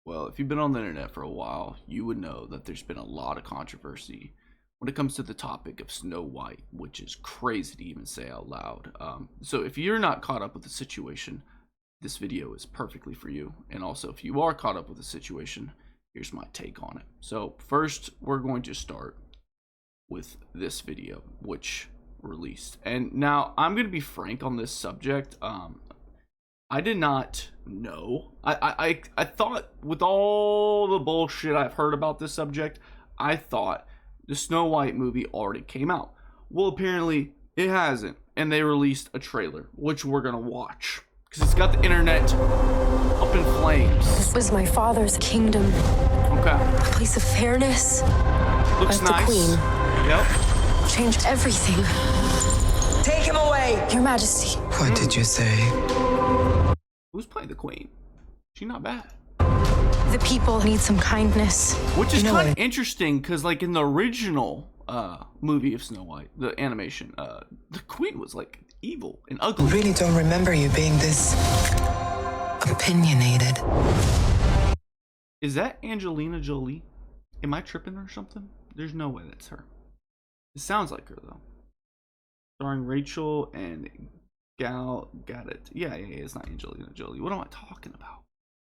Well, if you've been on the internet for a while, you would know that there's been a lot of controversy when it comes to the topic of Snow White, which is crazy to even say out loud. So if you're not caught up with the situation, this video is perfectly for you. And also, if you are caught up with the situation, here's my take on it. So first, we're going to start with this video, which released. And now I'm going to be frank on this subject. I did not know. I thought, with all the bullshit I've heard about this subject, I thought the Snow White movie already came out. Well, apparently it hasn't, and they released a trailer, which we're gonna watch because it's got the internet up in flames. This was my father's kingdom. Okay. A place of fairness. Looks nice. The queen. Yep. Changed everything. Take him away! Your Majesty. What did you say? Who's playing the queen? She's not bad. The people need some kindness. Which is kind of interesting because, like, in the original movie of Snow White, the animation, the queen was like evil and ugly. I really don't remember you being this opinionated. Is that Angelina Jolie? Am I tripping or something? There's no way that's her. It sounds like her though. Starring Rachel and Gal Gadot. Yeah, it's not Angelina Jolie. What am I talking about?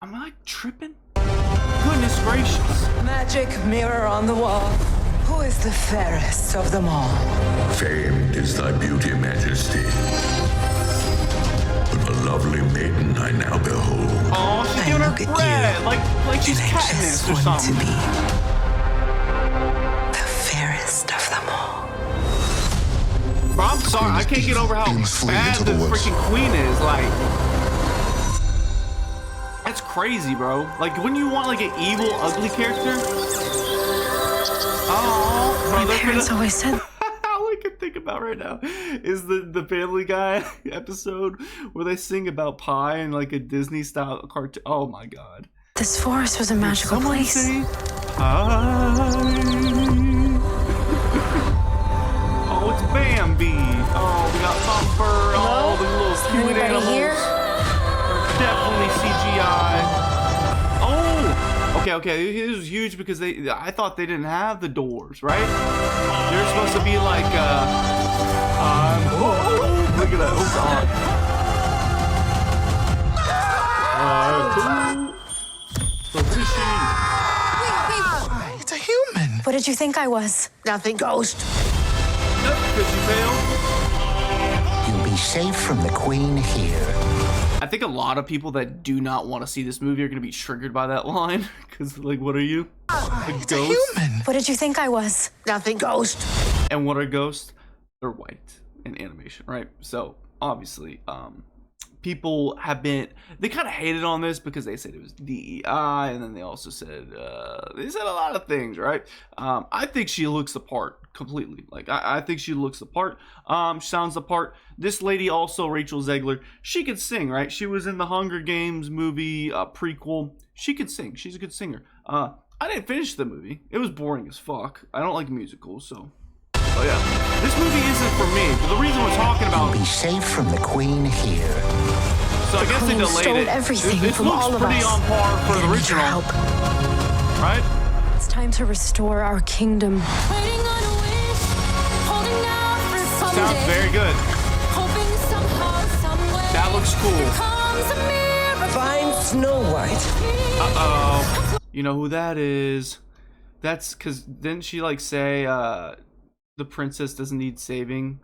Am I tripping? Goodness gracious. Magic mirror on the wall. Who is the fairest of them all? Famed is thy beauty, Majesty. But a lovely maiden I now behold. Oh, she's doing her bread. Like she's Katniss or something. To be the fairest of them all. Bro, I'm sorry, I can't get over how bad the freaking queen is. Like, that's crazy, bro. Like, when you want like an evil, ugly character. Oh, my parents always said. All I can think about right now is the Family Guy episode where they sing about pie and like a Disney style cartoon. Oh my god. This forest was a magical place. Say, oh, it's Bambi. Oh, we got Thumper. Oh, the little cute animals. Here? Definitely CGI. Oh, okay. It was huge because I thought they didn't have the doors, right? They're supposed to be like, look at that. Oh, so fishing. It's a human. What did you think I was? Nothing, ghost. Because you failed. You'll be safe from the queen here. I think a lot of people that do not want to see this movie are going to be triggered by that line. Because, like, what are you? It's a human. What did you think I was? Nothing, ghost. And what are ghosts? They're white in animation, right? So, obviously, people have been, they kind of hated on this because they said it was DEI, and then they also said, they said a lot of things, right? I think she looks the part completely. Like, I think she looks the part. She sounds the part. This lady also, Rachel Zegler, she could sing, right? She was in the Hunger Games movie prequel. She could sing. She's a good singer. I didn't finish the movie. It was boring as fuck. I don't like musicals, so. Oh yeah, this movie isn't for me. But the reason we're talking about. You'll be safe from the queen here. So I guess they delayed it. Everything This from looks all of pretty us. on par for the original, right? It's time to restore our kingdom. Waiting on a wish, holding out for someday. Sounds very good. Hoping somehow, someway. That looks cool. Comes a miracle. Find Snow White. Uh-oh. You know who that is? That's because didn't she like say the princess doesn't need saving?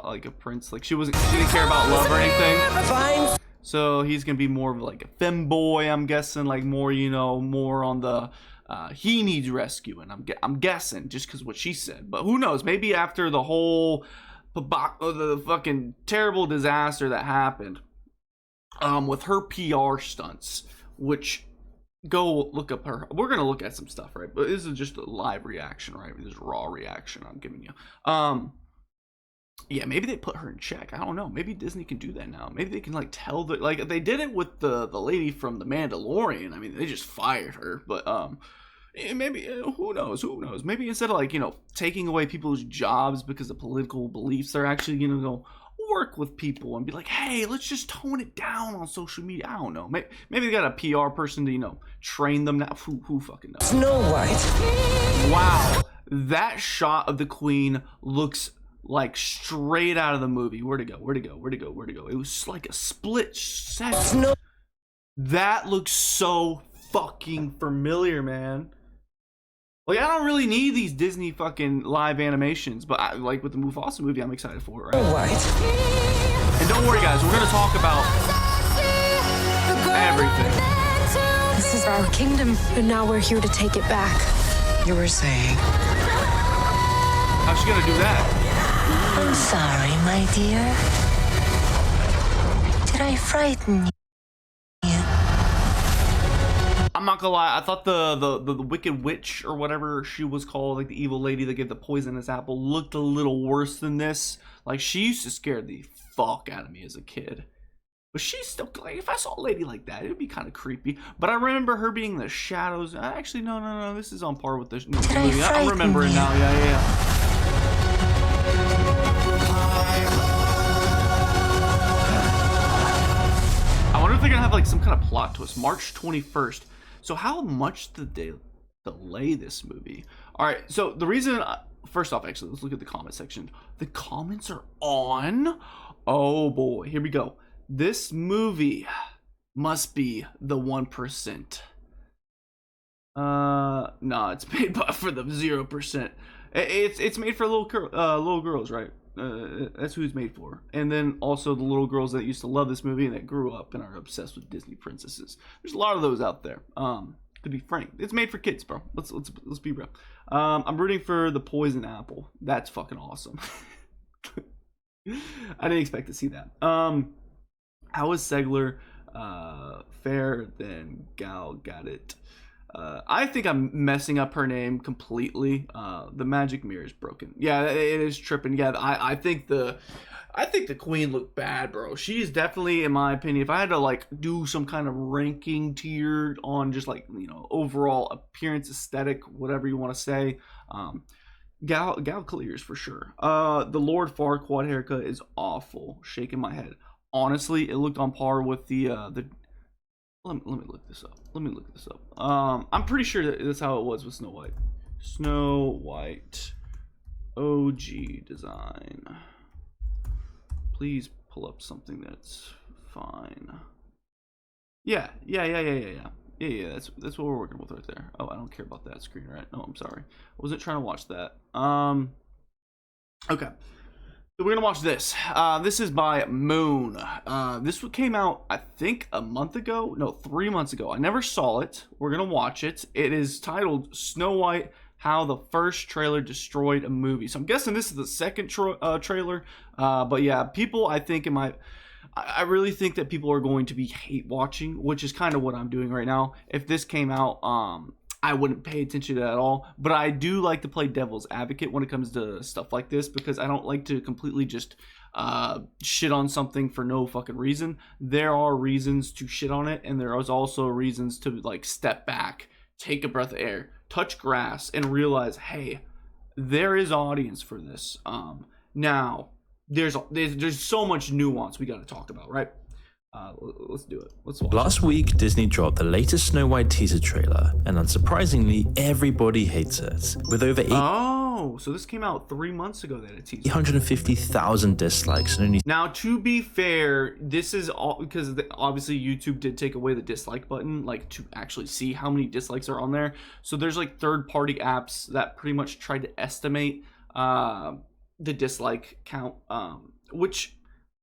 Like a prince, like she didn't care about love or anything. Find. So he's gonna be more of like a femboy, I'm guessing, like more, you know, more on the he needs rescuing. I'm guessing just because what she said, but who knows? Maybe after the whole the fucking terrible disaster that happened with her PR stunts, which go look up her. We're gonna look at some stuff, right? But this is just a live reaction, right? This is raw reaction I'm giving you. Yeah, maybe they put her in check. I don't know. Maybe Disney can do that now. Maybe they can like tell the like they did it with the lady from The Mandalorian. I mean, they just fired her, but maybe who knows? Who knows? Maybe instead of like, you know, taking away people's jobs because of political beliefs, they're actually, you know, go work with people and be like, hey, let's just tone it down on social media. I don't know. Maybe they got a PR person to, you know, train them now. Who fucking knows? Snow White. Wow, that shot of the queen looks like straight out of the movie. Where'd it go? Where'd it go? Where'd it go? Where'd it go? It was like a split second. Snow. That looks so fucking familiar, man. Like, I don't really need these Disney fucking live animations, but like with the Mufasa movie, I'm excited for it, right? Snow White. And don't worry, guys, we're gonna talk about everything. This is our kingdom, and now we're here to take it back. You were saying. How's she gonna do that? I'm sorry, my dear. Did I frighten you? I'm not gonna lie, I thought the Wicked Witch or whatever she was called, like the evil lady that gave the poisonous apple, looked a little worse than this. Like, she used to scare the fuck out of me as a kid. But she's still, like, if I saw a lady like that, it would be kind of creepy. But I remember her being the shadows. Actually, no, this is on par with the movie. I'm remembering now, yeah. I wonder if they're gonna have like some kind of plot twist. March 21st. So how much did they delay this movie? All right. So the reason, first off, actually, let's look at the comment section. The comments are on. Oh boy, here we go. This movie must be the 1%. No, it's made for the 0%. It's made for little girls, right? That's who it's made for. And then also the little girls that used to love this movie and that grew up and are obsessed with Disney princesses. There's a lot of those out there. To be frank, it's made for kids, bro. Let's be real. I'm rooting for the poison apple. That's fucking awesome. I didn't expect to see that. How is Segler fair than Gal got it? I think I'm messing up her name completely. The magic mirror is broken. Yeah, it is tripping. Yeah, I think the queen looked bad, bro. She is definitely, in my opinion, if I had to like do some kind of ranking tier on just like, you know, overall appearance, aesthetic, whatever you want to say, Gal clears for sure. The Lord Farquaad haircut is awful. Shaking my head. Honestly, it looked on par with the let me look this up. I'm pretty sure that that's how it was with Snow White. Snow White OG design. Please pull up something that's fine. Yeah. That's what we're working with right there. Oh, I don't care about that screen, right? No, I'm sorry. I wasn't trying to watch that. Okay. So we're gonna watch this. This is by Moon. This came out, I think, a month ago. No, 3 months ago. I never saw it. We're gonna watch it. It is titled Snow White: How the First Trailer Destroyed a Movie. So I'm guessing this is the second trailer. But yeah, people, I think, I really think that people are going to be hate watching, which is kind of what I'm doing right now. If this came out, I wouldn't pay attention to that at all. But I do like to play devil's advocate when it comes to stuff like this, because I don't like to completely just shit on something for no fucking reason. There are reasons to shit on it, and there is also reasons to like step back, take a breath of air, touch grass, and realize, hey, there is audience for this. Now there's so much nuance we got to talk about, right? Let's do it. Let's watch. Last week, Disney dropped the latest Snow White teaser trailer, and unsurprisingly, everybody hates it. With over so this came out 3 months ago. That it's 850,000 dislikes, and only. Now, to be fair, this is all because obviously YouTube did take away the dislike button, like to actually see how many dislikes are on there. So there's like third-party apps that pretty much tried to estimate the dislike count, which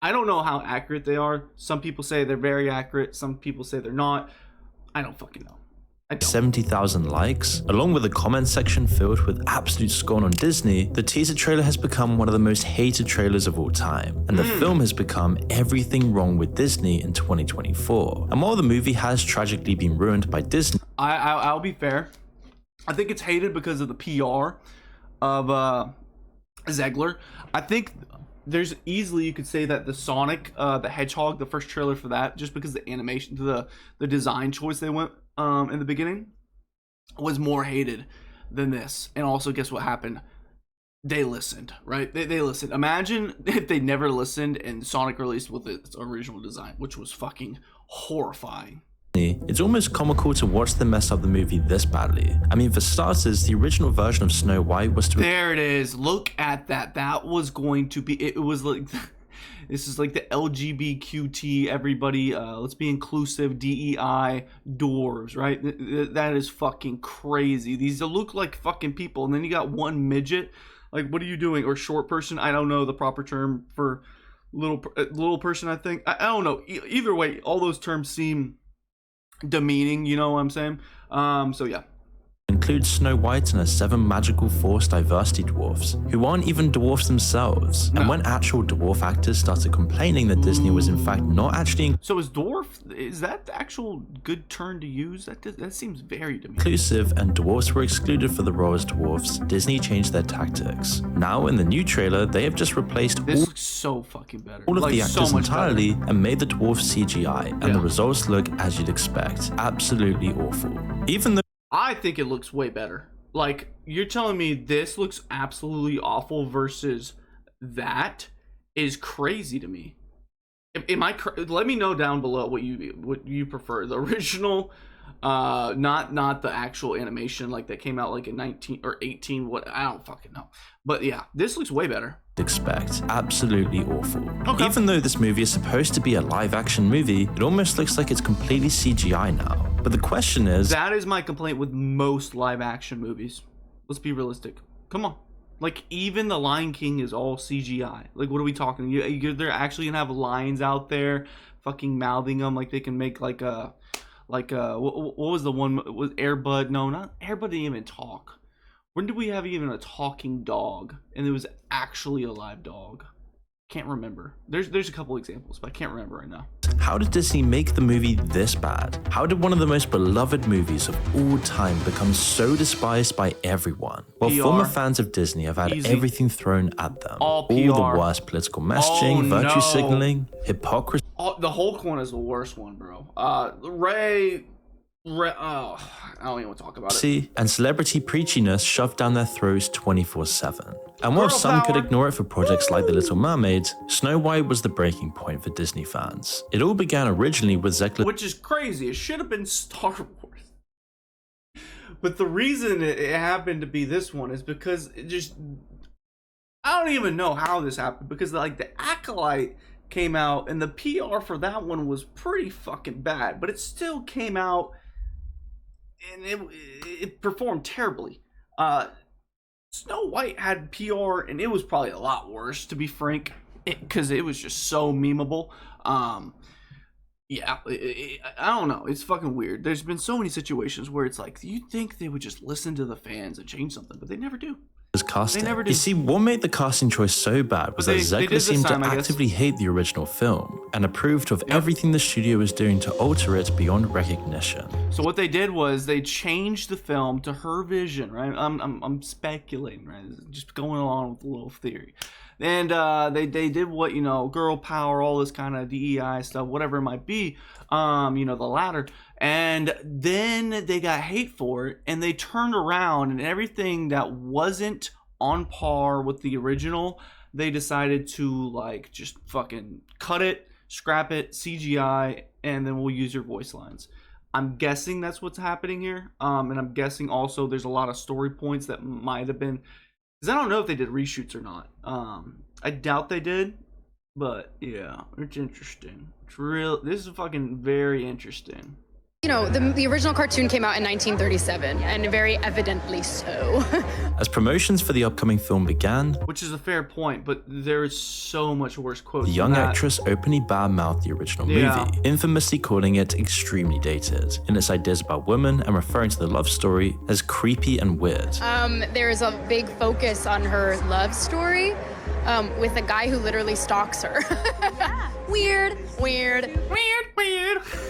I don't know how accurate they are. Some people say they're very accurate. Some people say they're not. I don't fucking know. 70,000 likes. Along with a comment section filled with absolute scorn on Disney, the teaser trailer has become one of the most hated trailers of all time, and the film has become everything wrong with Disney in 2024. And while the movie has tragically been ruined by Disney, I'll be fair. I think it's hated because of the PR of Zegler. I think there's easily, you could say that the Sonic the Hedgehog, the first trailer for that, just because the animation, the design choice they went in the beginning was more hated than this. And also, guess what happened? They listened, right? They listened. Imagine if they never listened and Sonic released with its original design, which was fucking horrifying. It's almost comical to watch them mess up the movie this badly. I mean, for starters, the original version of Snow White was to... There it is. Look at that. That was going to be... It was like... This is like the LGBTQT, everybody, let's be inclusive, DEI, dwarves, right? That is fucking crazy. These look like fucking people. And then you got one midget. Like, what are you doing? Or short person? I don't know the proper term for little person, I think. I don't know. Either way, all those terms seem demeaning, you know what I'm saying? So yeah. Includes Snow White and her 7 magical Force diversity dwarfs, who aren't even dwarfs themselves. No. And when actual dwarf actors started complaining that Disney was in fact not actually so is dwarf, is that the actual good term to use? That seems very demeaning. Inclusive and dwarfs were excluded for the role as dwarfs, Disney changed their tactics. Now in the new trailer, they have just replaced this looks so fucking better. All of like, the actors so entirely and made the dwarfs CGI, and the results look as you'd expect. Absolutely awful. Even though I think it looks way better. Like, you're telling me this looks absolutely awful versus that is crazy to me. Am I? Let me know down below what you prefer. The original, not the actual animation like that came out like in 19 or 18. What, I don't fucking know. But yeah, this looks way better. Expect. Absolutely awful. Okay. Even though this movie is supposed to be a live action movie, it almost looks like it's completely CGI now. But the question is... That is my complaint with most live action movies. Let's be realistic. Come on. Like, even The Lion King is all CGI. Like, what are we talking? They're actually gonna have lions out there fucking mouthing them like they can make like a... what was the one? Was Air Bud? No, not Air Bud didn't even talk. When did we have even a talking dog? And it was actually a live dog. Can't remember. There's a couple examples, but I can't remember right now. How did Disney make the movie this bad? How did one of the most beloved movies of all time become so despised by everyone? Well, PR. Former fans of Disney have had everything thrown at them. All the PR. worst political messaging, virtue signaling, hypocrisy. The Hulk one is the worst one, bro. Ray, I don't even want to talk about it. And celebrity preachiness shoved down their throats 24/7. And while Girl some power. could ignore it for projects like The Little Mermaid, Snow White was the breaking point for Disney fans. It all began originally with Zekla, Which is crazy. It should have been Star Wars. But the reason it happened to be this one is because it just... I don't even know how this happened. Because like the Acolyte came out and the PR for that one was pretty fucking bad. But it still came out and it performed terribly. Snow White had PR and it was probably a lot worse, to be frank, because it was just so memeable. Yeah, I don't know. It's fucking weird. There's been so many situations where it's like, you'd think they would just listen to the fans and change something, but they never do. casting. They never do. You see, what made the casting choice so bad was that They did Zegler this seemed time, to I guess. actively hate the original film and approved of everything the studio was doing to alter it beyond recognition. So what they did was they changed the film to her vision, right? I'm speculating, right? Just going along with the little theory. And they did what, you know, girl power, all this kind of DEI stuff, whatever it might be, you know, the latter. And then they got hate for it, and they turned around, and everything that wasn't on par with the original, they decided to like just fucking cut it, scrap it, CGI, and then we'll use your voice lines. I'm guessing that's what's happening here. And I'm guessing also there's a lot of story points that might have been, because I don't know if they did reshoots or not. I doubt they did, but yeah, it's interesting. It's real. This is fucking very interesting. You know, the original cartoon came out in 1937, and very evidently so. As promotions for the upcoming film began, Which is a fair point, but there is so much worse quotes. the than young that. actress openly badmouthed the original Yeah. movie, infamously calling it extremely dated in its ideas about women and referring to the love story as creepy and weird. There is a big focus on her love story with a guy who literally stalks her. Weird.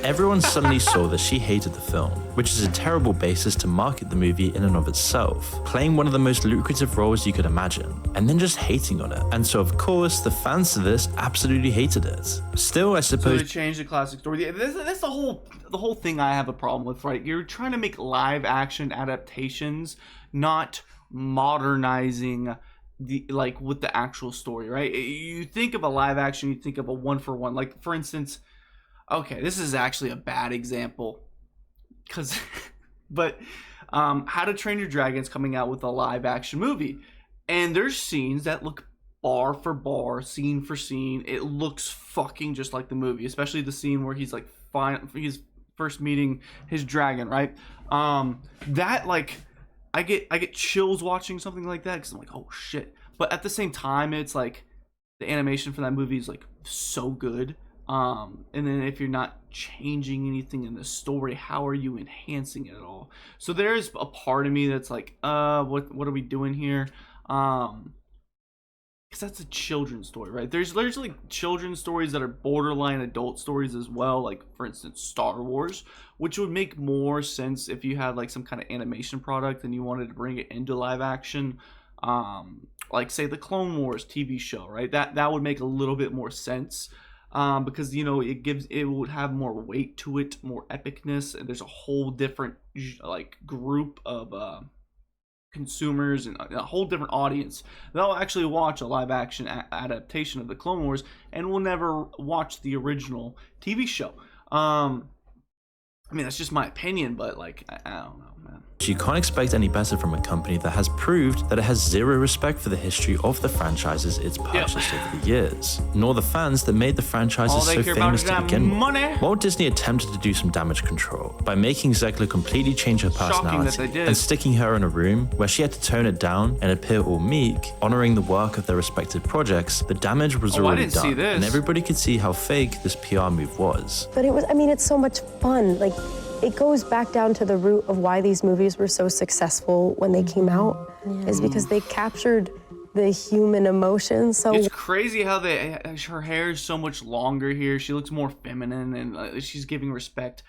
Everyone suddenly saw that she hated the film, which is a terrible basis to market the movie in and of itself, playing one of the most lucrative roles you could imagine, and then just hating on it. And so of course, the fans of this absolutely hated it. Still, I So suppose they changed the classic story. That's the whole thing I have a problem with, right? You're trying to make live action adaptations, not modernizing with the actual story, right? You think of a live action, you think of a one for one. Like for instance, Okay, this is actually a bad example, because, but How to Train Your Dragon's coming out with a live action movie, and there's scenes that look bar for bar, scene for scene. It looks fucking just like the movie, especially the scene where he's like he's first meeting his dragon, right? That like I get chills watching something like that, because I'm like, oh shit. But at the same time, it's like the animation for that movie is like so good. And then if you're not changing anything in the story, how are you enhancing it at all? So there's a part of me that's like, what are we doing here? Because that's a children's story, right? There's like children's stories that are borderline adult stories as well, like for instance Star Wars, which would make more sense if you had like some kind of animation product and you wanted to bring it into live action, like say the Clone Wars TV show, right? That would make a little bit more sense, because you know it would have more weight to it, more epicness, and there's a whole different like group of consumers and a whole different audience. They'll actually watch a live action adaptation of the Clone Wars and will never watch the original TV show. I mean, that's just my opinion, but like I don't know, man. You can't expect any better from a company that has proved that it has zero respect for the history of the franchises it's purchased over the years, nor the fans that made the franchises so famous to begin with. Walt Disney attempted to do some damage control by making Zegler completely change her personality and sticking her in a room where she had to tone it down and appear all meek, honoring the work of their respective projects. The damage was already done, and everybody could see how fake this PR move was. But it was, I mean, it's so much fun. Like, it goes back down to the root of why these movies were so successful when they came out, is because they captured the human emotions. So it's crazy how her hair is so much longer here. She looks more feminine, and she's giving respect.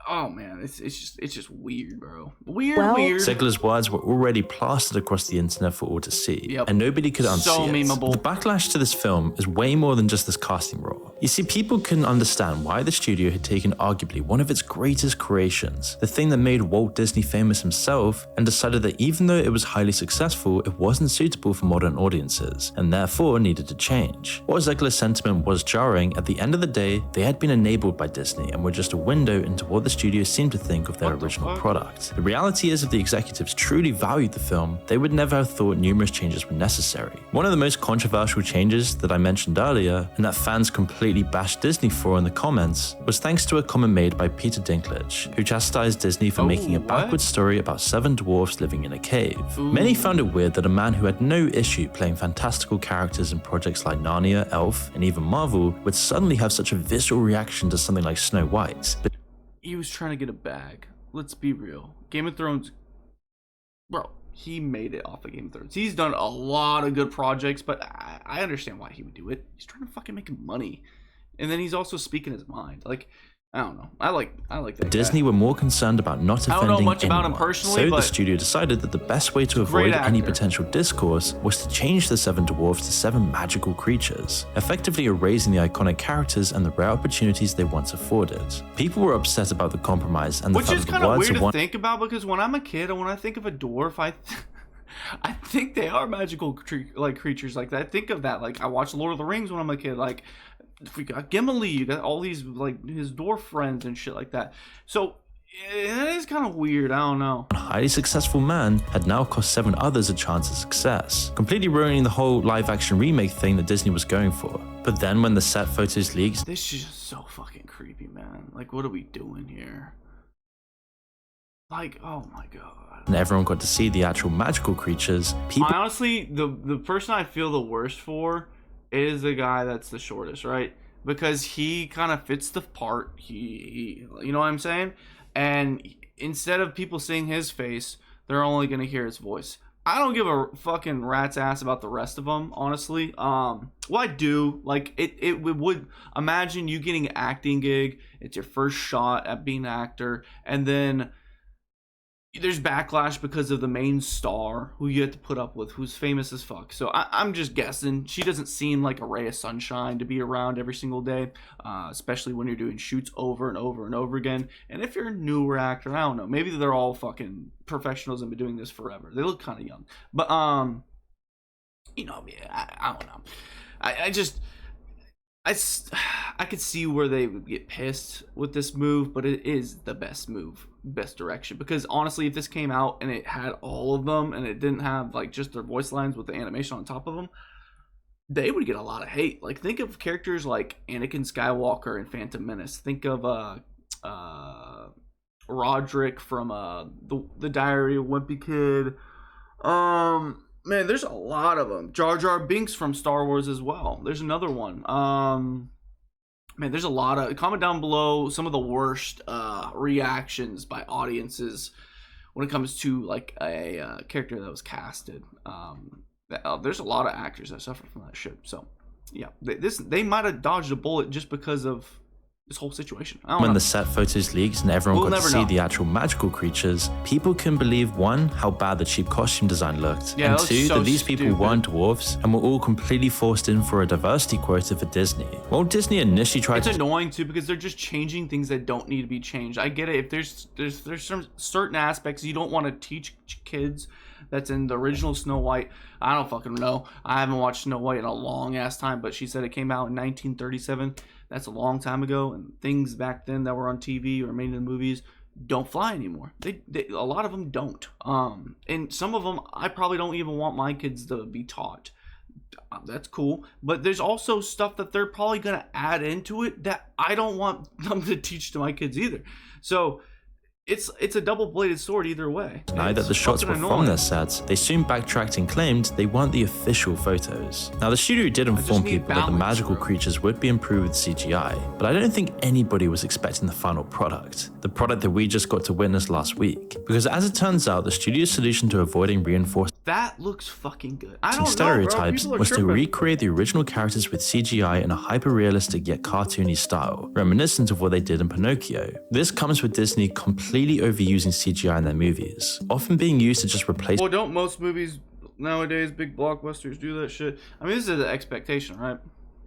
Oh man, it's just weird, bro. Weird. Zegler's words were already plastered across the internet for all to see, and nobody could unsee so it. memeable. The backlash to this film is way more than just this casting role. You see, people couldn't understand why the studio had taken arguably one of its greatest creations, the thing that made Walt Disney famous himself, and decided that even though it was highly successful, it wasn't suitable for modern audiences, and therefore needed to change. While Zegler's sentiment was jarring, at the end of the day, they had been enabled by Disney and were just a window into what the studio seemed to think of their original product. The reality is, if the executives truly valued the film, they would never have thought numerous changes were necessary. One of the most controversial changes that I mentioned earlier, and that fans completely bashed Disney for in the comments, was thanks to a comment made by Peter Dinklage, who chastised Disney for making a backwards story about 7 dwarfs living in a cave. Many found it weird that a man who had no issue playing fantastical characters in projects like Narnia, Elf, and even Marvel would suddenly have such a visceral reaction to something like Snow White. But he was trying to get a bag. Let's be real. Game of Thrones, bro, he made it off of Game of Thrones. He's done a lot of good projects, but I understand why he would do it. He's trying to fucking make money. And then he's also speaking his mind. Like, I don't know. I like that Disney guy. were more concerned about not offending I don't know much anyone, about him personally, so but the studio decided that the best way to avoid any potential discourse was to change the 7 dwarfs to 7 magical creatures, effectively erasing the iconic characters and the rare opportunities they once afforded. People were upset about the compromise and the fact that the words weird of one to think about, because when I'm a kid and when I think of a dwarf, I think they are magical creatures. Like, I think of that. Like, I watched Lord of the Rings when I'm a kid. Like, we got Gimli, you got all these like his dwarf friends and shit like that. So it is kind of weird. I don't know. A highly successful man had now cost 7 others a chance at success, completely ruining the whole live-action remake thing that Disney was going for. But then when the set photos leaked, this is just so fucking creepy, man. Like, what are we doing here? Like, oh my god. And everyone got to see the actual magical creatures. People honestly, the person I feel the worst for is the guy that's the shortest, right? Because he kind of fits the part. He you know what I'm saying? And instead of people seeing his face, they're only gonna hear his voice. I don't give a fucking rat's ass about the rest of them, honestly. Well, I do. Like, it would imagine you getting an acting gig. It's your first shot at being an actor, and then there's backlash because of the main star who you have to put up with, who's famous as fuck. So I'm just guessing. She doesn't seem like a ray of sunshine to be around every single day, especially when you're doing shoots over and over and over again. And if you're a newer actor, I don't know, maybe they're all fucking professionals and been doing this forever. They look kind of young, but you know, I don't know. I could see where they would get pissed with this move, but it is the best move, best direction. Because honestly, if this came out and it had all of them and it didn't have like just their voice lines with the animation on top of them, they would get a lot of hate. Like, think of characters like Anakin Skywalker in Phantom Menace. Think of Roderick from the Diary of Wimpy Kid. Man, there's a lot of them. Jar Jar Binks from Star Wars as well. There's another one. Man, there's a lot of. Comment down below some of the worst reactions by audiences when it comes to like a character that was casted. There's a lot of actors that suffer from that shit. So, yeah, they might have dodged a bullet just because of this whole situation. When the set photos leaked and everyone got to see the actual magical creatures, people couldn't believe, one, how bad the cheap costume design looked, yeah, and two, that these people weren't dwarves and were all completely forced in for a diversity quota for Disney. While Disney initially tried It's annoying too because they're just changing things that don't need to be changed. I get it. If there's some certain aspects you don't want to teach kids that's in the original Snow White. I don't fucking know. I haven't watched Snow White in a long ass time, but she said it came out in 1937. That's a long time ago, and things back then that were on TV or made in the movies don't fly anymore. A lot of them don't. And some of them I probably don't even want my kids to be taught. That's cool, but there's also stuff that they're probably gonna add into it that I don't want them to teach to my kids either. So it's a double-bladed sword either way. Denied that the shots were from their sets, they soon backtracked and claimed they weren't the official photos. Now, the studio did inform people that the magical creatures would be improved with CGI, but I don't think anybody was expecting the final product, the product that we just got to witness last week. Because as it turns out, the studio's solution to avoiding reinforcing that looks fucking good. I don't stereotypes know, bro. was to recreate the original characters with CGI in a hyper-realistic yet cartoony style, reminiscent of what they did in Pinocchio. This comes with Disney completely overusing CGI in their movies, often being used to just replace. Well, don't most movies nowadays, big blockbusters, do that shit? I mean, this is the expectation, right?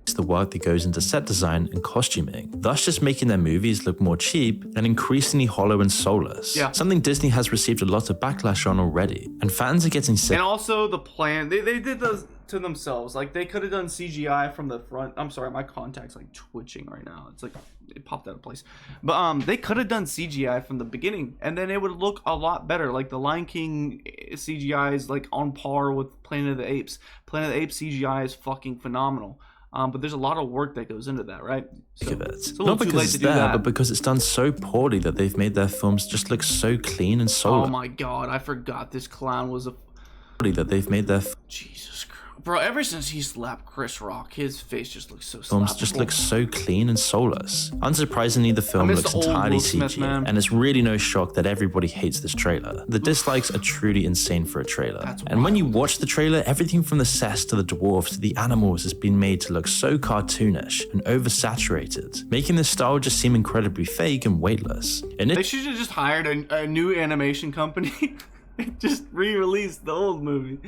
It's the work that goes into set design and costuming, thus just making their movies look more cheap and increasingly hollow and soulless. Yeah. Something Disney has received a lot of backlash on already, and fans are getting sick. And also the plan, they did those to themselves. Like, they could have done CGI from the front. I'm sorry, my contact's like twitching right now. It's like it popped out of place. But they could have done CGI from the beginning, and then it would look a lot better. Like the Lion King CGI is like on par with Planet of the Apes. Planet of the Apes CGI is fucking phenomenal. But there's a lot of work that goes into that, right? So, it's not because it's there, but because it's done so poorly that they've made their films just look so clean and soulless. Oh my god, I forgot this clown was a... that they've made their... Jesus Christ. Bro, ever since he slapped Chris Rock, his face just looks so films just look so clean and soulless. Unsurprisingly, the film looks entirely CG, and it's really no shock that everybody hates this trailer. The dislikes are truly insane for a trailer. And when you watch the trailer, everything from the sets to the dwarves to the animals has been made to look so cartoonish and oversaturated, making the style just seem incredibly fake and weightless. And they should have just hired a new animation company. Just re-release the old movie.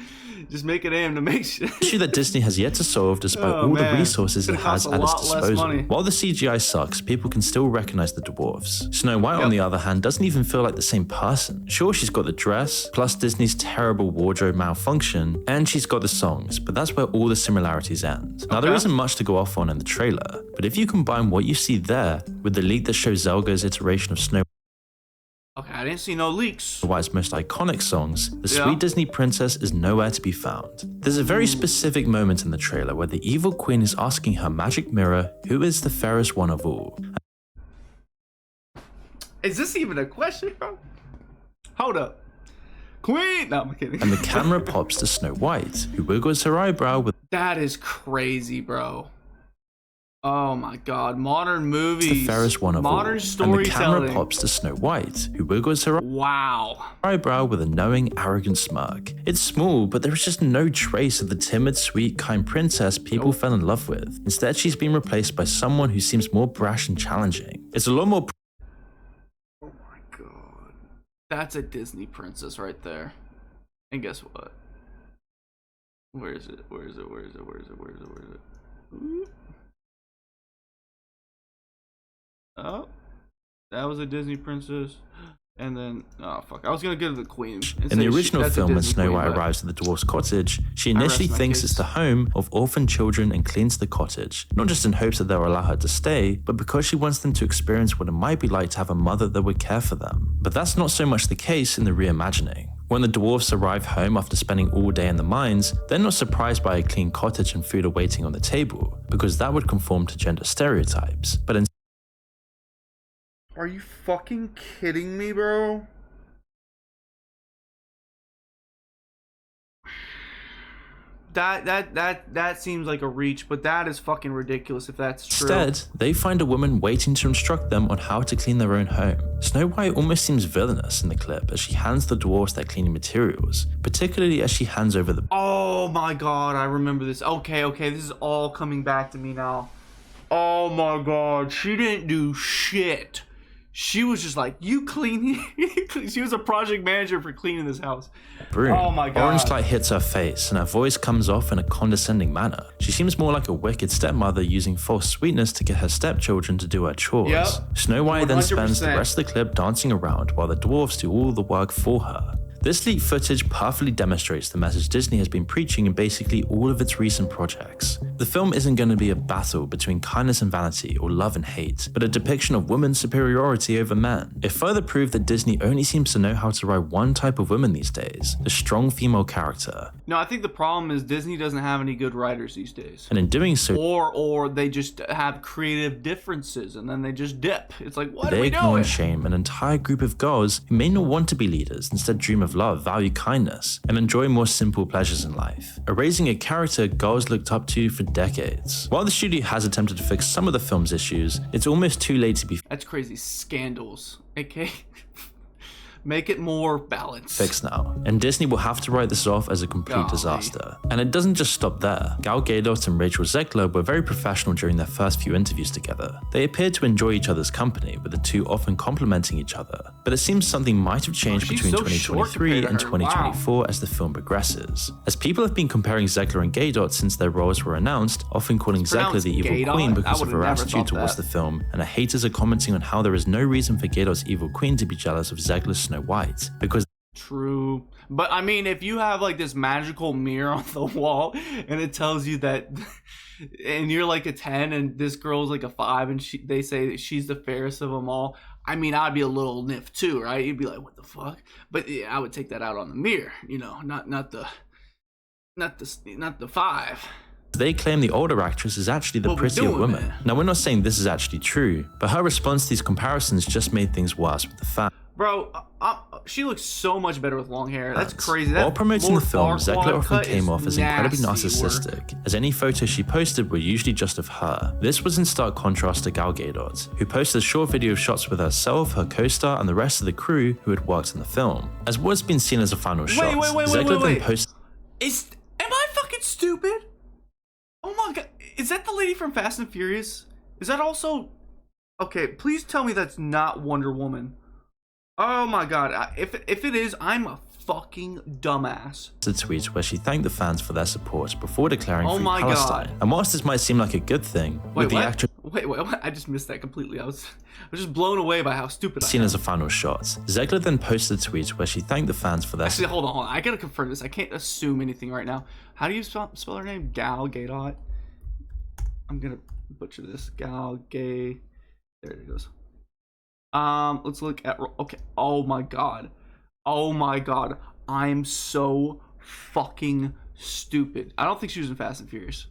Just make it aim to make shit. Issue that Disney has yet to solve despite all the resources it has at its disposal. While the CGI sucks, people can still recognize the dwarves. Snow White, on the other hand, doesn't even feel like the same person. Sure, she's got the dress, plus Disney's terrible wardrobe malfunction, and she's got the songs, but that's where all the similarities end. Now, there isn't much to go off on in the trailer, but if you combine what you see there with the leak that shows Zelda's iteration of Snow Okay, I didn't see no leaks. White's most iconic songs, the sweet Disney princess is nowhere to be found. There's a very specific moment in the trailer where the evil queen is asking her magic mirror, who is the fairest one of all? Is this even a question, bro? Hold up. Queen! No, I'm kidding. And the camera pops to Snow White, who wiggles her eyebrow with... That is crazy, bro. Oh my god, modern movies. The fairest one of modern all. Storytelling. And the camera pops to Snow White, who wiggles her eyebrow with a knowing, arrogant smirk. It's small, but there is just no trace of the timid, sweet, kind princess people fell in love with. Instead, she's been replaced by someone who seems more brash and challenging. It's a lot more... Oh my god. That's a Disney princess right there. And guess what? Where is it? Where is it? Where is it? Where is it? Where is it? Where is it? Ooh. Oh, that was a Disney princess. And then, oh fuck, I was gonna go to the queen. In the original film, when Snow White arrives at the dwarf's cottage, she initially thinks it's the home of orphan children and cleans the cottage, not just in hopes that they'll allow her to stay, but because she wants them to experience what it might be like to have a mother that would care for them. But that's not so much the case in the reimagining. When the dwarfs arrive home after spending all day in the mines, they're not surprised by a clean cottage and food awaiting on the table, because that would conform to gender stereotypes. But are you fucking kidding me, bro? That seems like a reach, but that is fucking ridiculous if that's true. Instead, they find a woman waiting to instruct them on how to clean their own home. Snow White almost seems villainous in the clip as she hands the dwarves their cleaning materials, particularly as she hands over the— Oh my god, I remember this. Okay, this is all coming back to me now. Oh my god, she didn't do shit. She was just like, you clean. She was a project manager for cleaning this house. broom. Oh my god. Orange light hits her face and her voice comes off in a condescending manner. She seems more like a wicked stepmother using false sweetness to get her stepchildren to do her chores. Yep. Snow White 100%. then spends the rest of the clip dancing around while the dwarfs do all the work for her. This leaked footage perfectly demonstrates the message Disney has been preaching in basically all of its recent projects. The film isn't going to be a battle between kindness and vanity or love and hate, but a depiction of women's superiority over men. It further proved that Disney only seems to know how to write one type of woman these days, the strong female character. No, I think the problem is Disney doesn't have any good writers these days. And in doing so, or they just have creative differences and then they just dip. It's like, what are they we ignore doing? and shame an entire group of girls who may not want to be leaders, instead dream of love, value kindness, and enjoy more simple pleasures in life, erasing a character girls looked up to for decades. While the studio has attempted to fix some of the film's issues, it's almost too late to be That's crazy. Scandals. Okay? Make it more balanced. fixed now, and Disney will have to write this off as a complete Golly. disaster. And it doesn't just stop there. Gal Gadot and Rachel Zegler were very professional during their first few interviews together. They appeared to enjoy each other's company, with the two often complimenting each other. But it seems something might have changed she's between so short 2023 compared and to her. Wow. 2024 as the film progresses. As people have been comparing Zegler and Gadot since their roles were announced, often calling It's Zegler the evil pronounced queen Gadot? because I of her would've never attitude thought towards that. the film, and her haters are commenting on how there is no reason for Gadot's evil queen to be jealous of Zegler's Snow White, because True. But I mean, if you have like this magical mirror on the wall and it tells you that, and you're like a 10 and this girl's like a 5 and they say that she's the fairest of them all, I mean, I'd be a little niff too, right? You'd be like, what the fuck? But yeah, I would take that out on the mirror, you know, not the 5. they claim the older actress is actually the What we prettier doing, woman. man? Now, we're not saying this is actually true, but her response to these comparisons just made things worse with the fans. Bro, she looks so much better with long hair. That's crazy. That While promoting Lord the film, Zegler Farquaad often cut came is off as incredibly nasty narcissistic, work. as any photos she posted were usually just of her. This was in stark contrast to Gal Gadot, who posted a short video of shots with herself, her co-star, and the rest of the crew who had worked in the film. As what's been seen as a final shot, Zegler then posted Am I fucking stupid? Oh my god, is that the lady from Fast and Furious? Is that also... Okay, please tell me that's not Wonder Woman. Oh my god, if it is, I'm a fucking dumbass. a tweet where she thanked the fans for their support before declaring Oh free my Palestine. God. And whilst this might seem like a good thing, Wait, with the what? actress Wait, what? I just missed that completely. I was just blown away by how stupid I seen am. as a final shot, Zegler then posted a tweet where she thanked the fans for their Actually, hold on. I gotta confirm this. I can't assume anything right now. How do you spell her name? Gal Gadot. I'm gonna butcher this. Gal Gay. There it goes. Let's look at. Okay. Oh my god. Oh my god. I'm so fucking stupid. I don't think she was in Fast and Furious.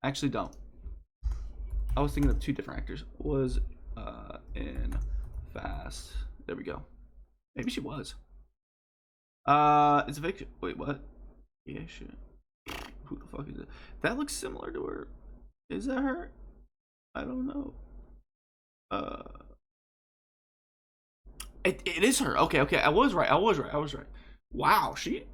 I actually don't. I was thinking of two different actors. Was in Fast. There we go. Maybe she was. It's a fiction. Wait, what? Yeah, shit. Who the fuck is it? That looks similar to her. Is that her? I don't know. It is her. Okay. I was right. Wow, she.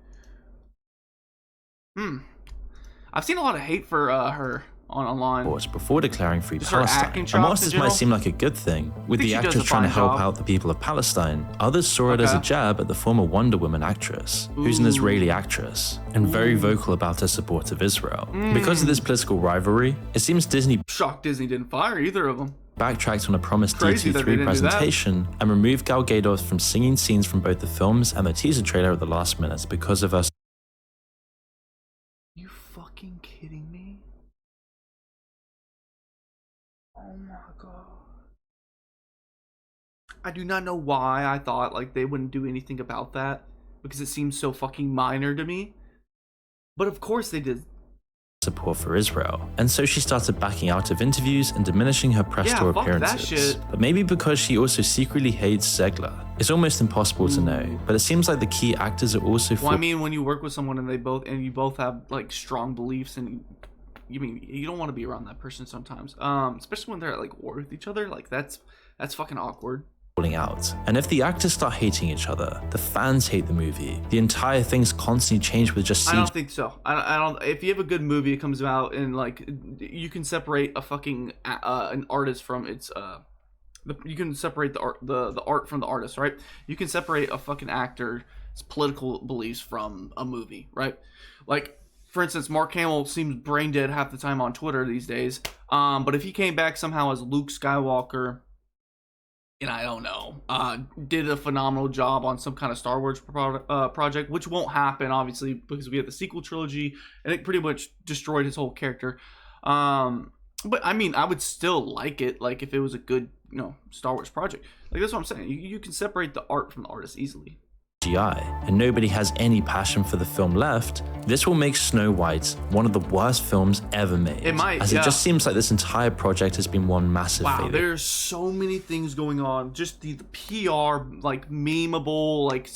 I've seen a lot of hate for her online. before declaring free Just her Palestine. acting And chops whilst in this might general? seem like a good thing, with think the she does actress a trying to fine help job. out the people of Palestine, others saw it as a Okay. jab at the former Wonder Woman actress, who's an Israeli actress, and very vocal about her support of Israel. Because of this political rivalry, it seems Disney Shocked Disney didn't fire either of them. backtracked on a promised Crazy that they D23 didn't do that. presentation and removed Gal Gadot from singing scenes from both the films and the teaser trailer at the last minute because of us. You fucking kidding me? Oh my god. I do not know why I thought like they wouldn't do anything about that, because it seems so fucking minor to me. But of course they did. Support for Israel, and so she started backing out of interviews and diminishing her press Yeah, tour fuck that appearances. shit. But maybe because she also secretly hates Zegler. It's almost impossible to know, but it seems like the key actors are also Well, I mean, when you work with someone and you both have like strong beliefs, and you don't want to be around that person sometimes, especially when they're at like war with each other. Like that's fucking awkward. falling out. And if the actors start hating each other, the fans hate the movie. The entire thing's constantly changed with just I CGI. don't think so. I don't. If you have a good movie, it comes out and like you can separate a fucking an artist from its you can separate the art from the artist, right? You can separate a fucking actor's political beliefs from a movie, right? Like, for instance, Mark Hamill seems brain dead half the time on Twitter these days. But if he came back somehow as Luke Skywalker, and I don't know, did a phenomenal job on some kind of Star Wars project, which won't happen, obviously, because we have the sequel trilogy, and it pretty much destroyed his whole character. But I mean, I would still like it, like if it was a good, Star Wars project. Like that's what I'm saying. You can separate the art from the artist easily. And nobody has any passion for the film left, this will make Snow White one of the worst films ever made. It might, as yeah. it just seems like this entire project has been one massive Wow, failure. there's so many things going on. Just the PR, like memeable, like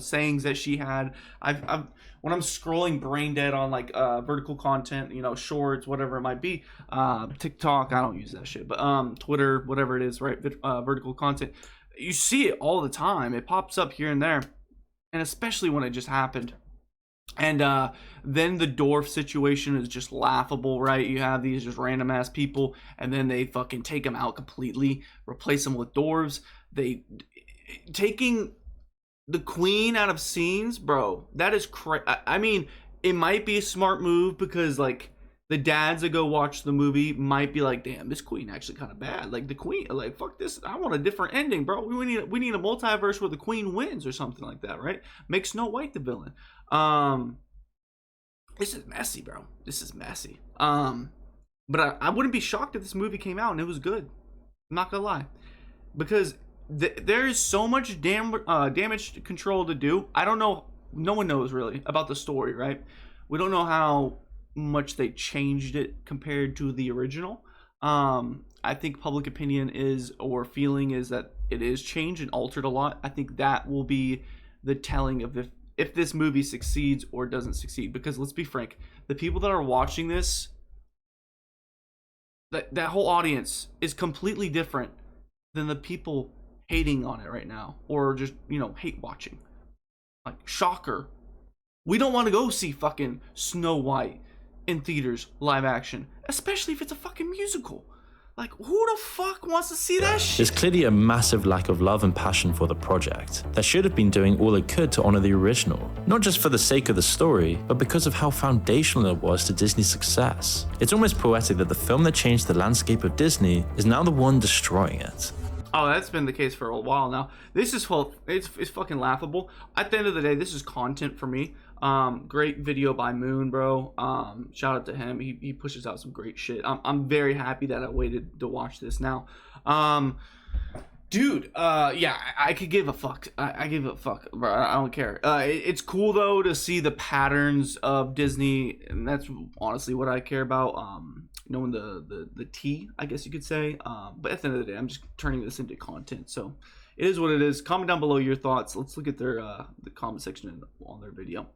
sayings that she had. I've when I'm scrolling brain dead on like vertical content, shorts, whatever it might be, TikTok. I don't use that shit, but Twitter, whatever it is, right? Vertical content. You see it all the time. It pops up here and there. And especially when it just happened. And then the dwarf situation is just laughable, right? You have these just random ass people, and then they fucking take them out completely, replace them with dwarves. Taking the queen out of scenes, bro, that is I mean, it might be a smart move because like the dads that go watch the movie might be like, damn, this queen actually kind of bad. Like the queen, like fuck this. I want a different ending, bro. We need a multiverse where the queen wins or something like that, right? Make Snow White the villain. This is messy, bro. This is messy. But I wouldn't be shocked if this movie came out and it was good. I'm not gonna lie, because there is so much damage control to do. I don't know. No one knows really about the story, right? We don't know how much they changed it compared to the original. I think public opinion feeling is that it is changed and altered a lot. I think that will be the telling of if this movie succeeds or doesn't succeed, because let's be frank, the people that are watching this, that whole audience is completely different than the people hating on it right now, or just hate watching. Like, shocker, we don't want to go see fucking Snow White in theaters live action, especially if it's a fucking musical. Like, who the fuck wants to see that shit? There's clearly a massive lack of love and passion for the project that should have been doing all it could to honor the original, not just for the sake of the story, but because of how foundational it was to Disney's success. It's almost poetic that the film that changed the landscape of Disney is now the one destroying it. Oh, that's been the case for a while now. This is it's fucking laughable. At the end of the day, this is content for me. Great video by Moon, bro. Shout out to him. He pushes out some great shit. I'm very happy that I waited to watch this now. Dude, yeah, I could give a fuck. I give a fuck, bro. I don't care. It's cool though to see the patterns of Disney, and that's honestly what I care about. Knowing the tea, I guess you could say. But at the end of the day, I'm just turning this into content. So it is what it is. Comment down below your thoughts. Let's look at their the comment section on their video.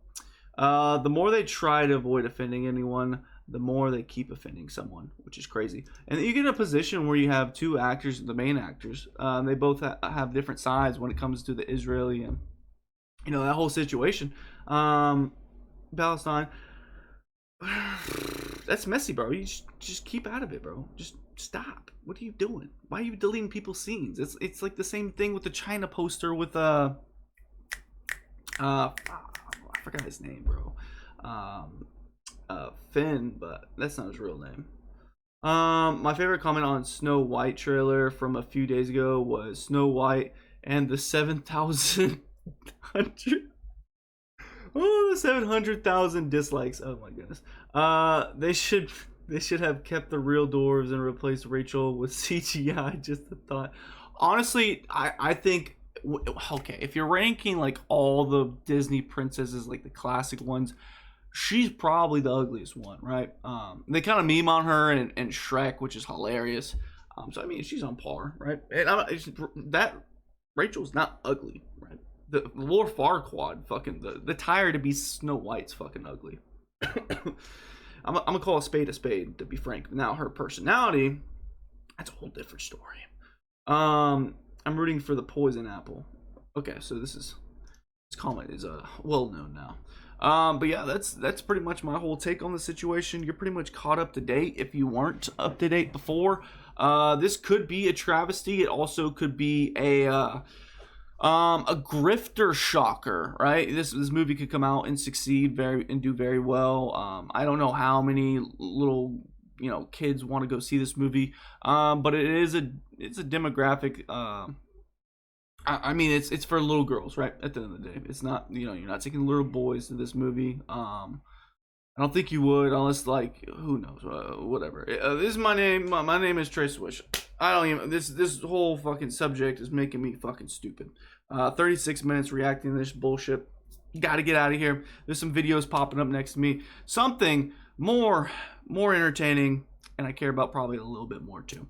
The more they try to avoid offending anyone, the more they keep offending someone, which is crazy. And you get in a position where you have two actors, the main actors. They both have different sides when it comes to the Israeli and that whole situation. Palestine. That's messy, bro. You just keep out of it, bro. Just stop. What are you doing? Why are you deleting people's scenes? It's like the same thing with the China poster with I forgot his name, bro. Finn, but that's not his real name. My favorite comment on Snow White trailer from a few days ago was Snow White and the 700,000 dislikes. Oh my goodness. They should have kept the real dwarves and replaced Rachel with CGI. Just a thought. Honestly, I think, okay, if you're ranking like all the Disney princesses, like the classic ones, she's probably the ugliest one, right? They kind of meme on her and Shrek, which is hilarious. So I mean, she's on par, right? And that Rachel's not ugly, right? The Lord Farquaad, fucking the tire to be Snow White's fucking ugly. I'm gonna call a spade, to be frank. Now her personality, that's a whole different story. I'm rooting for the poison apple. Okay, so this comment is well known now. But yeah, that's pretty much my whole take on the situation. You're pretty much caught up to date if you weren't up to date before. This could be a travesty. It also could be a grifter shocker, right? This movie could come out and succeed and do very well. I don't know how many little kids want to go see this movie, but it's a demographic. I mean, it's for little girls, right? At the end of the day, it's not, you're not taking little boys to this movie. I don't think you would, unless, like, who knows, whatever. This is my name. My name is Trey Swish. I don't even. This whole fucking subject is making me fucking stupid. 36 minutes reacting to this bullshit. Got to get out of here. There's some videos popping up next to me. Something more entertaining, and I care about probably a little bit more too.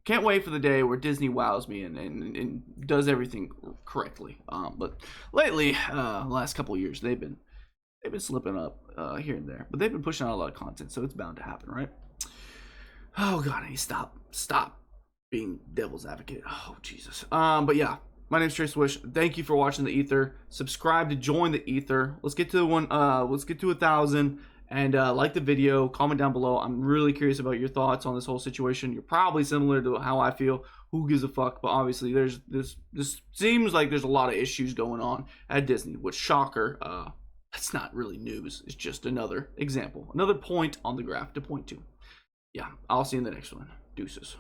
Can't wait for the day where Disney wows me and does everything correctly. But lately, last couple of years, they've been slipping up here and there. But they've been pushing out a lot of content, so it's bound to happen, right? Oh God, I need to stop being devil's advocate. Oh Jesus. But yeah, my name's Trey Swish. Thank you for watching the Ether. Subscribe to join the Ether. Let's get to 1,000. And like the video, comment down below. I'm really curious about your thoughts on this whole situation. You're probably similar to how I feel. Who gives a fuck? But obviously, this seems like there's a lot of issues going on at Disney. Which, shocker, that's not really news. It's just another example, another point on the graph to point to. Yeah, I'll see you in the next one. Deuces.